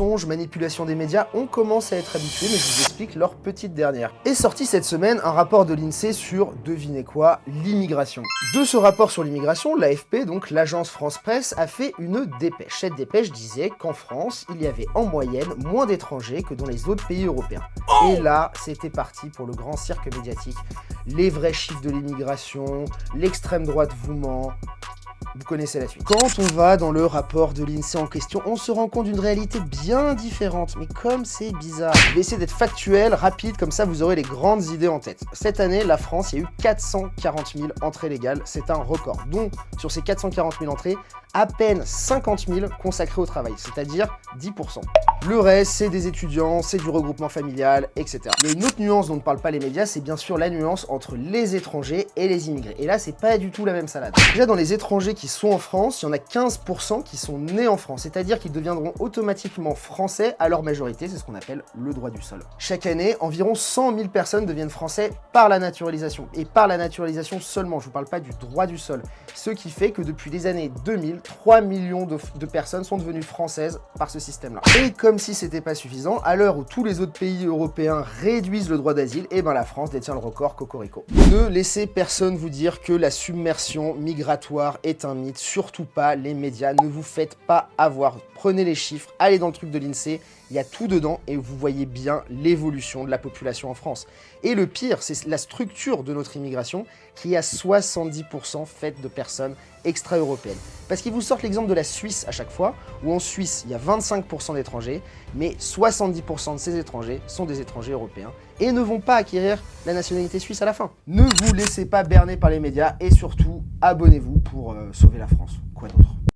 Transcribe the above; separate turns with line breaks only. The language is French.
mensonges, manipulation des médias, on commence à être habitué, mais je vous explique leur petite dernière. Est sorti cette semaine un rapport de l'INSEE sur, devinez quoi, l'immigration. De ce rapport sur l'immigration, l'AFP, donc l'agence France Presse, a fait une dépêche. Cette dépêche disait qu'en France, il y avait en moyenne moins d'étrangers que dans les autres pays européens. Et là, c'était parti pour le grand cirque médiatique. Les vrais chiffres de l'immigration, l'extrême droite vous ment. Vous connaissez la suite. Quand on va dans le rapport de l'INSEE en question, on se rend compte d'une réalité bien différente. Mais comme c'est bizarre. Je vais essayer d'être factuel, rapide, comme ça vous aurez les grandes idées en tête. Cette année, la France, il y a eu 440 000 entrées légales. C'est un record. Donc, sur ces 440 000 entrées, à peine 50 000 consacrées au travail, c'est-à-dire 10%. Le reste, c'est des étudiants, c'est du regroupement familial, etc. Il y a une autre nuance dont ne parlent pas les médias, c'est bien sûr la nuance entre les étrangers et les immigrés. Et là, c'est pas du tout la même salade. Déjà, dans les étrangers qui sont en France, il y en a 15% qui sont nés en France, c'est-à-dire qu'ils deviendront automatiquement français à leur majorité, c'est ce qu'on appelle le droit du sol. Chaque année, environ 100 000 personnes deviennent français par la naturalisation, et par la naturalisation seulement, je vous parle pas du droit du sol, ce qui fait que depuis les années 2000, 3 millions de personnes sont devenues françaises par ce système-là. Et comme si c'était pas suffisant, à l'heure où tous les autres pays européens réduisent le droit d'asile, et ben la France détient le record cocorico. Ne laissez personne vous dire que la submersion migratoire est un mythe, surtout pas les médias, ne vous faites pas avoir. Prenez les chiffres, allez dans le truc de l'INSEE, il y a tout dedans et vous voyez bien l'évolution de la population en France. Et le pire, c'est la structure de notre immigration qui est à 70% faite de personnes extra-européennes. Parce qu'ils vous sortent l'exemple de la Suisse à chaque fois, où en Suisse, il y a 25% d'étrangers, mais 70% de ces étrangers sont des étrangers européens et ne vont pas acquérir la nationalité suisse à la fin. Ne vous laissez pas berner par les médias et surtout, abonnez-vous pour sauver la France. Quoi d'autre ?